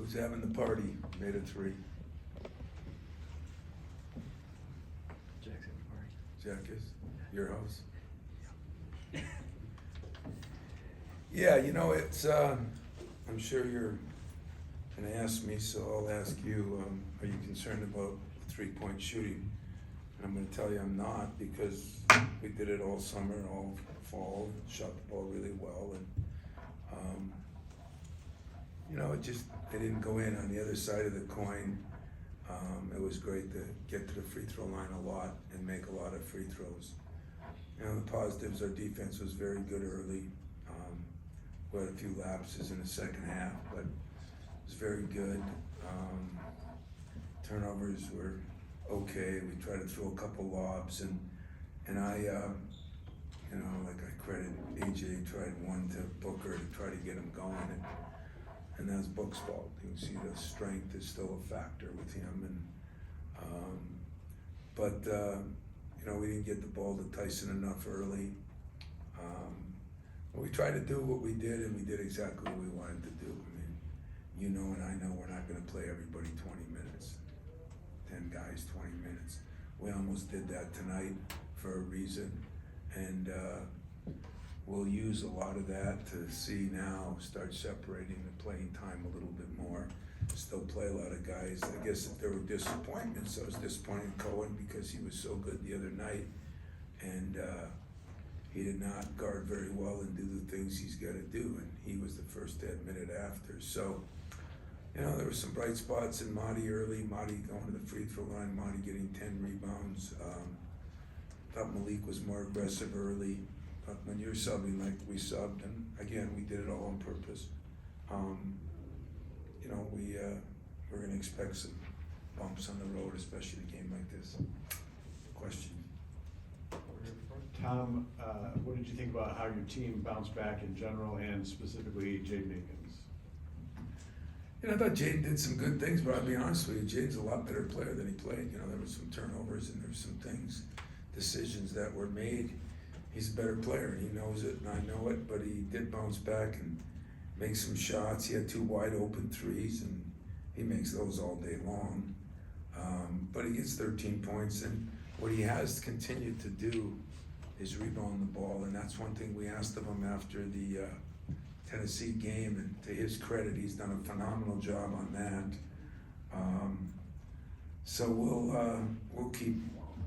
Who's having the party? Made it 3. Jack's at the party. Jack is? Your house? Yeah, you know, it's, I'm sure you're gonna ask me, so I'll ask you, are you concerned about 3-point shooting? And I'm gonna tell you I'm not, because we did it all summer, all fall, shot the ball really well, and, you know, it didn't go in. On the other side of the coin, it was great to get to the free throw line a lot and make a lot of free throws. You know, the positives, our defense was very good early. We had a few lapses in the second half, but it was very good. Turnovers were okay. We tried to throw a couple lobs, and I, you know, like I credit AJ, tried one to Booker to try to get him going, and that's Book's fault. You can see the strength is still a factor with him, but you know, we didn't get the ball to Tyson enough early. We tried to do what we did, and we did exactly what we wanted to do. I mean, you know and I know we're not going to play everybody 20 minutes, 10 guys, 20 minutes. We almost did that tonight for a reason, and we'll use a lot of that to see now, start separating the playing time a little bit more. Still play a lot of guys. I guess if there were disappointments, I was disappointed in Cohen because he was so good the other night, and he did not guard very well and do the things he's got to do, and he was the first to admit it after. So, you know, there were some bright spots in Monty early, Monty going to the free throw line, Monty getting 10 rebounds. Thought Malik was more aggressive early, but when you're subbing like we subbed, and again, we did it all on purpose. You know, we're going to expect some bumps on the road, especially in a game like this. Question. Tom, what did you think about how your team bounced back in general and specifically Jaden Akins? You know, I thought Jaden did some good things, but I'll be honest with you, Jaden's a lot better player than he played. You know, there were some turnovers and there were some things, decisions that were made. He's a better player, and he knows it, and I know it, but he did bounce back and make some shots. He had 2 wide open threes, and he makes those all day long. But he gets 13 points, and what he has continued to do is rebound the ball, and that's one thing we asked of him after the Tennessee game, and to his credit, he's done a phenomenal job on that. So we'll keep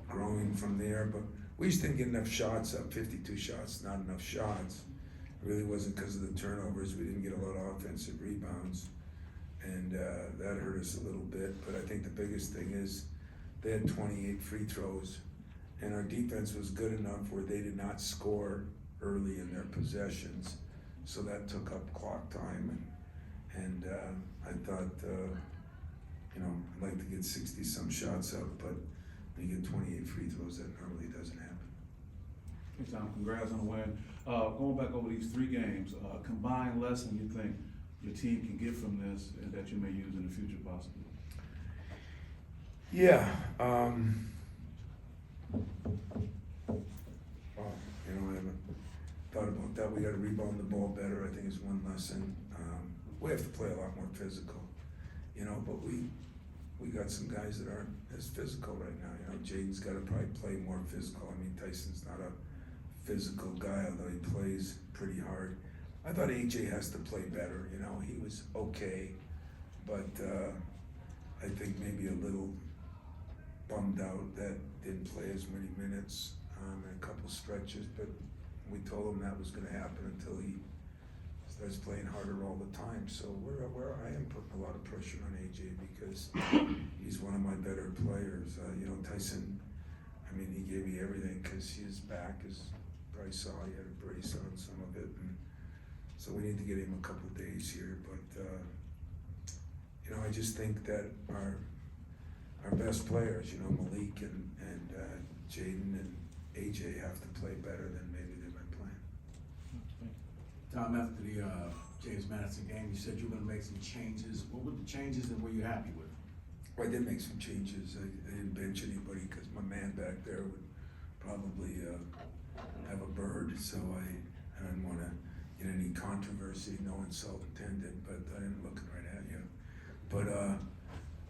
growing from there, but we just didn't get enough shots up. 52 shots, not enough shots. It really wasn't because of the turnovers. We didn't get a lot of offensive rebounds, and that hurt us a little bit. But I think the biggest thing is they had 28 free throws, and our defense was good enough where they did not score early in their possessions, so that took up clock time. And I thought, you know, I'd like to get 60-some shots up, but when you get 28 free throws, that normally doesn't happen. Hey Tom, congrats on the win. Going back over these 3 games, combined lesson you think your team can get from this and that you may use in the future possibly? Yeah. Well, you know, I haven't thought about that. We got to rebound the ball better. I think is one lesson. We have to play a lot more physical, you know. But we got some guys that aren't as physical right now. You know, Jaden's got to probably play more physical. I mean, Tyson's not a physical guy, although he plays pretty hard. I thought AJ has to play better. You know, he was okay, but I think maybe a little bummed out that didn't play as many minutes in a couple stretches, but we told him that was going to happen until he starts playing harder all the time. So I am putting a lot of pressure on AJ because he's one of my better players. You know, Tyson, I mean, he gave me everything because his back, as probably saw, he had a brace on some of it, and so we need to get him a couple of days here. But you know, I just think that our best players, you know, Malik and Jaden and AJ have to play better than maybe they've been playing. Tom, after the James Madison game, you said you were going to make some changes. What were the changes and were you happy with? Well, I did make some changes. I didn't bench anybody because my man back there would probably have a bird, so I didn't want to get any controversy, no insult intended, but I didn't look right at you. But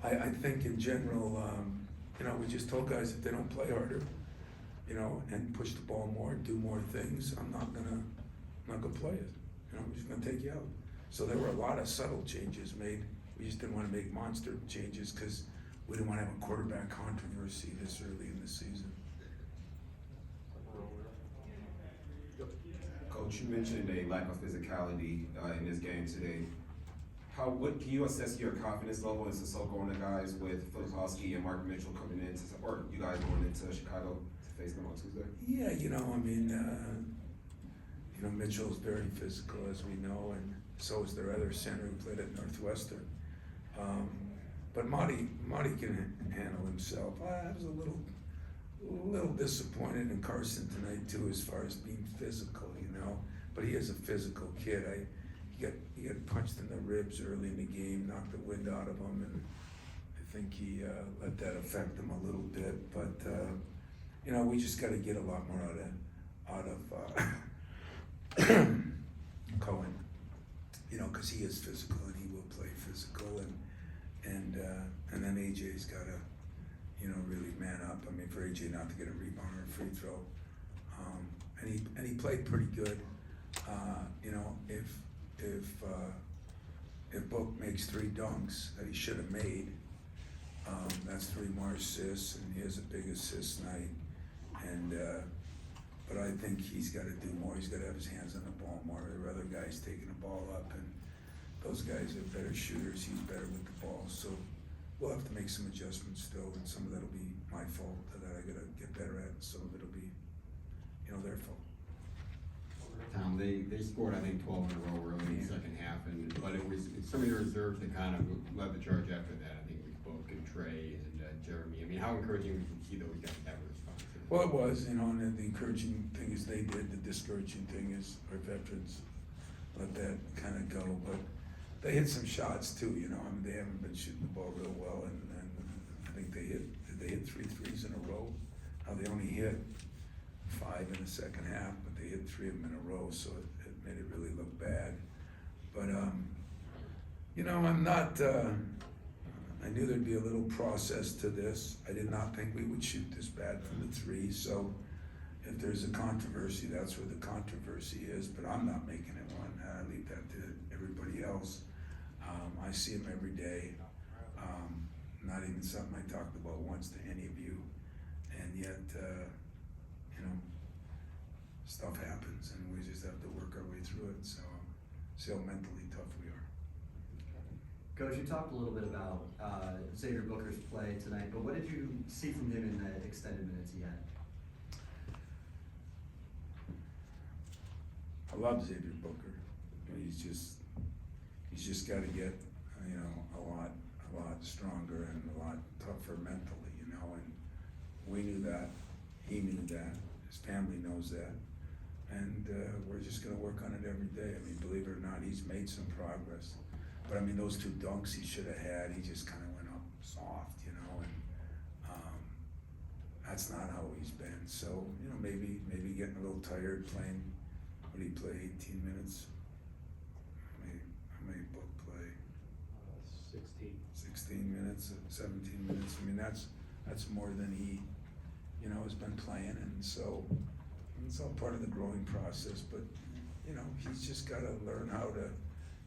I think in general, you know, we just told guys if they don't play harder, you know, and push the ball more, do more things, I'm not gonna play it. You know, I'm just gonna take you out. So there were a lot of subtle changes made. We just didn't want to make monster changes because we didn't want to have a quarterback controversy this early in the season. Coach, you mentioned a lack of physicality in this game today. What can you assess your confidence level in Sissoko and the guys with Filipowski and Mark Mitchell coming in, or you guys going into Chicago to face them on Tuesday? Yeah, you know, I mean, you know, Mitchell's very physical, as we know, and so is their other center who played at Northwestern. But Marty can handle himself. I was a little disappointed in Carson tonight too, as far as being physical, you know. But he is a physical kid. He got punched in the ribs early in the game, knocked the wind out of him, and I think he let that affect him a little bit. But you know, we just got to get a lot more out of Cohen, you know, because he is physical and he will play physical, and then AJ's got to, you know, really man up. I mean, for AJ not to get a rebound or a free throw, and he played pretty good. You know, if Book makes 3 dunks that he should have made, that's 3 more assists, and he has a big assist night. And but I think he's got to do more. He's got to have his hands on the ball more. There are other guys taking the ball up, and those guys are better shooters. He's better with the ball. So we'll have to make some adjustments still, and some of that'll be my fault that I got to get better at. Some of it'll be, you know, their fault. Tom, they scored, I think, 12 in a row early in the second half, but it was some of the reserves that kind of led the charge after that. I think it was Book and Trey and Jeremy. I mean, how encouraging was to see those guys have a response? Well, it was, you know, and the encouraging thing is they did. The discouraging thing is our veterans let that kind of go. But they hit some shots too, you know. I mean, they haven't been shooting the ball real well, and I think they hit 3 threes in a row. Now they only hit 5 in the second half, but they hit 3 of them in a row, so it made it really look bad. But you know, I'm not. I knew there'd be a little process to this. I did not think we would shoot this bad from the 3. So if there's a controversy, that's where the controversy is. But I'm not making it one. I leave that to everybody else. I see them every day. Not even something I talked about once to any of you, and yet. You know, stuff happens, and we just have to work our way through it. So, see how mentally tough we are. Coach, you talked a little bit about Xavier Booker's play tonight, but what did you see from him in the extended minutes he had? I love Xavier Booker. He's just got to get, you know, a lot stronger and a lot tougher mentally, you know. And we knew that. He knew that. His family knows that. And we're just going to work on it every day. I mean, believe it or not, he's made some progress. But I mean, those 2 dunks he should have had, he just kind of went up soft, you know, and that's not how he's been. So, you know, maybe getting a little tired playing. What did he play, 18 minutes? How many Book play? 16 minutes, 17 minutes. I mean, that's more than he, you know, has been playing, and so it's all part of the growing process. But you know, he's just got to learn how to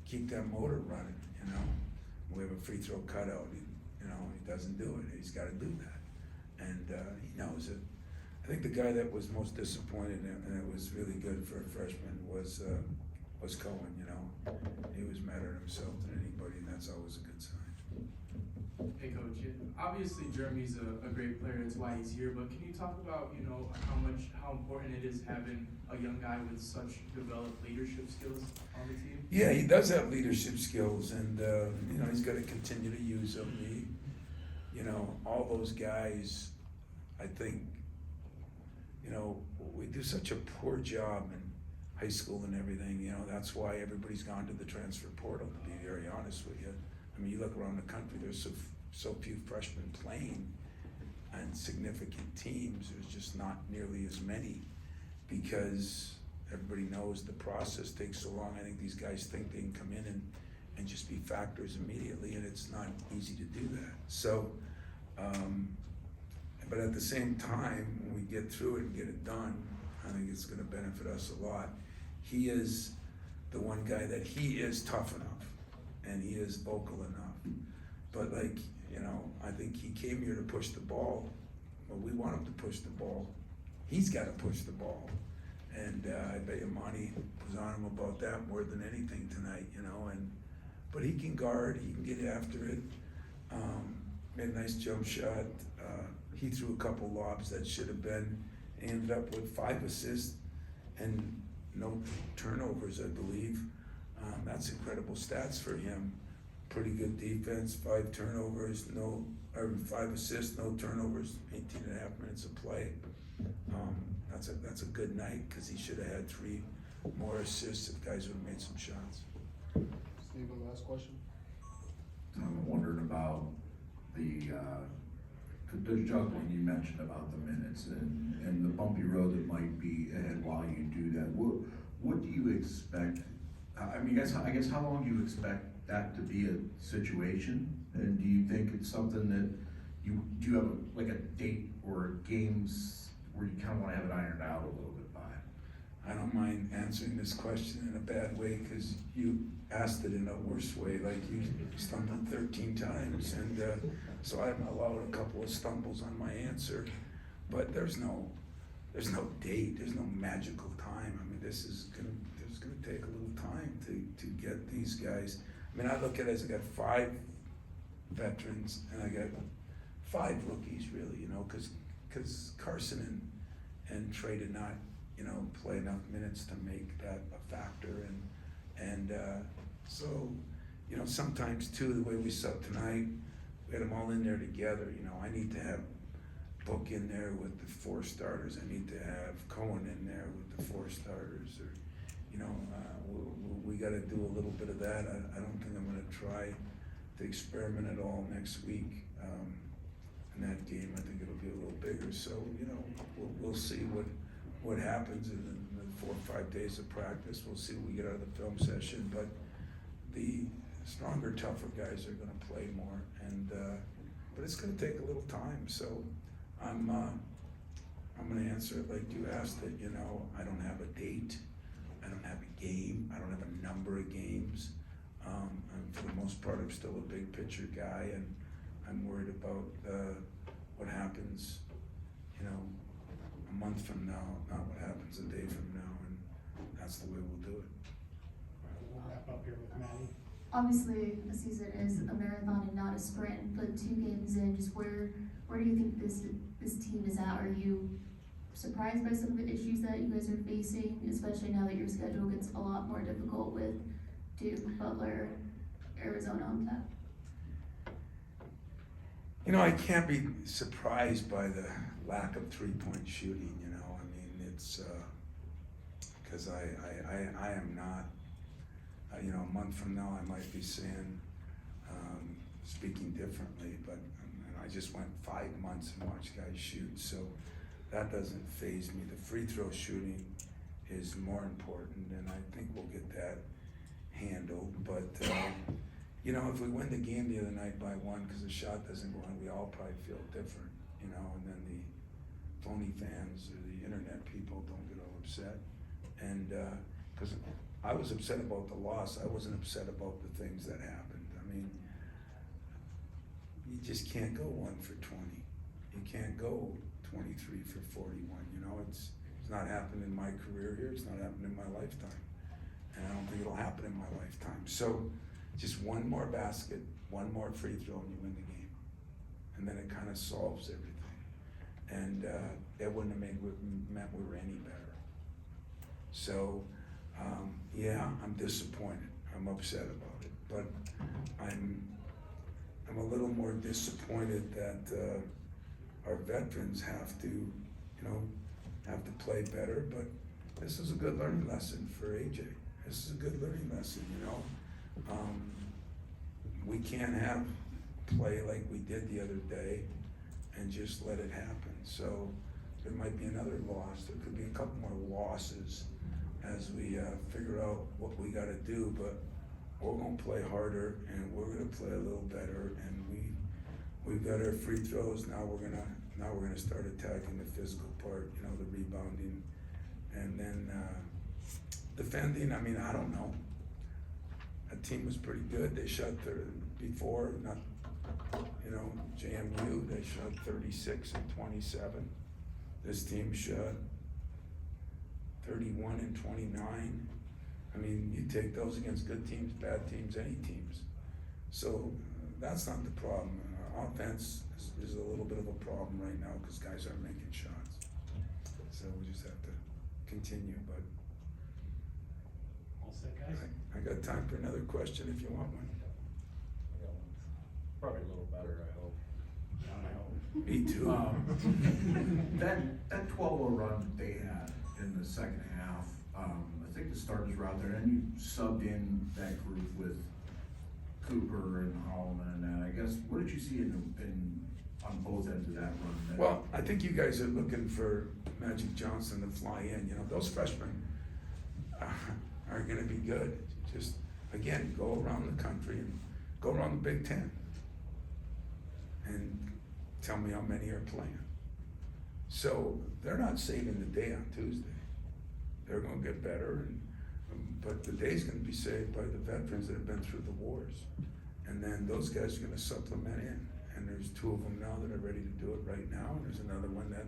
keep that motor running. You know, we have a free throw cutout. You know, he doesn't do it. He's got to do that, and he knows it. I think the guy that was most disappointed, and it was really good for a freshman, was Cohen. You know, he was madder at himself than anybody, and that's always a good sign. Hey Coach, obviously Jeremy's a great player, that's why he's here, but can you talk about, you know, how important it is having a young guy with such developed leadership skills on the team? Yeah, he does have leadership skills, and you know, he's got to continue to use them. You know, all those guys, I think, you know, we do such a poor job in high school and everything. You know, that's why everybody's gone to the transfer portal, to be very honest with you. I mean, you look around the country, there's so few freshmen playing on significant teams. There's just not nearly as many because everybody knows the process takes so long. I think these guys think they can come in and and just be factors immediately, and it's not easy to do that. So, but at the same time, when we get through it and get it done, I think it's gonna benefit us a lot. He is the one guy that he is tough enough, and he is vocal enough. But like, you know, I think he came here to push the ball, but we want him to push the ball. He's gotta push the ball. And I bet you Monty was on him about that more than anything tonight, you know, but he can guard, he can get after it. Made a nice jump shot. He threw a couple lobs that should have been, ended up with 5 assists and no turnovers, I believe. That's incredible stats for him. Pretty good defense, 5 turnovers, 5 assists, no turnovers, 18.5 minutes of play. That's a good night, because he should have had 3 more assists if guys would have made some shots. Stephen, last question? I'm wondering about the juggling you mentioned about the minutes and the bumpy road that might be ahead while you do that. What do you expect? I mean, I guess how long do you expect that to be a situation? And do you think it's something that do you have like a date or games where you kind of want to have it ironed out a little bit by? I don't mind answering this question in a bad way, because you asked it in a worse way, like you stumbled 13 times, and so I'm allowed a couple of stumbles on my answer, but there's no date, there's no magical time. I mean, it's gonna take a little time to get these guys. I mean, I look at it as I got 5 veterans and I got 5 rookies, really, you know, because Carson and Trey did not, you know, play enough minutes to make that a factor, and so, you know, sometimes too, the way we sub tonight, we had them all in there together. You know, I need to have Book in there with the 4 starters. I need to have Cohen in there with the 4 starters, or, you know, we got to do a little bit of that. I don't think I'm going to try to experiment at all next week. In that game, I think it'll be a little bigger. So, you know, we'll see what happens in the 4 or 5 days of practice. We'll see what we get out of the film session. But the stronger, tougher guys are going to play more, and but it's going to take a little time. So I'm going to answer it like you asked it. You know, I don't have a date. I don't have a game. I don't have a number of games. And for the most part, I'm still a big picture guy, and I'm worried about what happens, you know, a month from now, not what happens a day from now, and that's the way we'll do it. We'll wrap up here with Maddie. Obviously, a season is a marathon and not a sprint, but 2 games in, just where do you think this team is at? Are you surprised by some of the issues that you guys are facing, especially now that your schedule gets a lot more difficult with Duke, Butler, Arizona on tap? You know, I can't be surprised by the lack of 3-point shooting, you know. I mean, it's because I am not, you know, a month from now I might be saying, speaking differently, but I just went 5 months and watched guys shoot, so that doesn't faze me. The free throw shooting is more important, and I think we'll get that handled. But you know, if we win the game the other night by 1 because the shot doesn't go in, we all probably feel different, you know, and then the phony fans or the internet people don't get all upset. And because I was upset about the loss, I wasn't upset about the things that happened. I mean, you just can't go 1 for 20. You can't go 23 for 41. You know, it's not happened in my career here. It's not happened in my lifetime, and I don't think it'll happen in my lifetime. So, just 1 more basket, 1 more free throw, and you win the game, and then it kind of solves everything. And it wouldn't have meant we were any better. So, yeah, I'm disappointed. I'm upset about it, but I'm a little more disappointed that our veterans have to, you know, have to play better. But this is a good learning lesson for AJ. This is a good learning lesson, you know. We can't have play like we did the other day and just let it happen. So there might be another loss. There could be a couple more losses as we figure out what we got to do. But we're gonna play harder and we're gonna play a little better, and we've got our free throws, now we're gonna start attacking the physical part, you know, the rebounding. And then, defending, I mean, I don't know. That team was pretty good, they shot before, not, you know, JMU, they shot 36 and 27. This team shot 31 and 29. I mean, you take those against good teams, bad teams, any teams. So that's not the problem. Offense is a little bit of a problem right now because guys aren't making shots. So we just have to continue, but All set, guys? I got time for another question if you want one. Probably a little better, I hope. Me too. That 12-0 run that they had in the second half, I think the starters were out there, and you subbed in that group with Cooper and Holloman and that. I guess, what did you see on both ends of that run? Well, I think you guys are looking for Magic Johnson to fly in. You know, those freshmen are gonna be good. Just, again, go around the country and go around the Big Ten and tell me how many are playing. So they're not saving the day on Tuesday. They're gonna get better, but the day's gonna be saved by the veterans that have been through the wars. And then those guys are gonna supplement in. And there's 2 of them now that are ready to do it right now, and there's another one that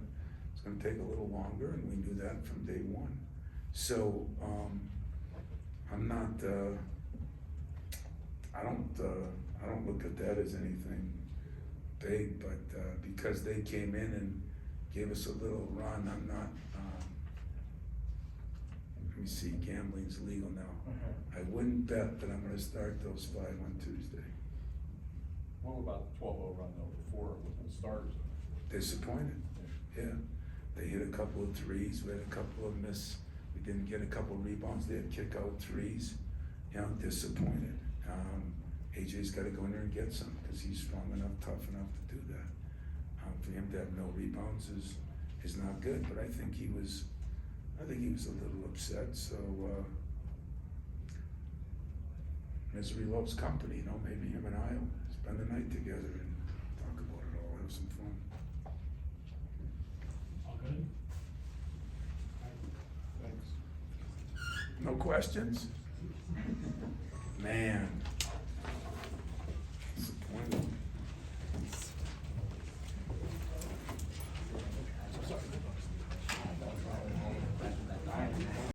is gonna take a little longer, and we knew that from day one. So, I'm not, I don't look at that as anything big, but, because they came in and gave us a little run, I'm not, let me see, gambling's legal now. I wouldn't bet that I'm gonna start those 5 on Tuesday. What about the 12-0 run though, before with the starters? Disappointed, yeah. They hit a couple of threes, we had a couple of we didn't get a couple of rebounds, they had kick out threes, you know, disappointed. AJ's gotta go in there and get some, cause he's strong enough, tough enough to do that. For him to have no rebounds is not good, but I think he was a little upset, so, misery loves company, you know, maybe him and I'll spend the night together and talk about it all, have some fun. All good? Thanks. No questions? Man,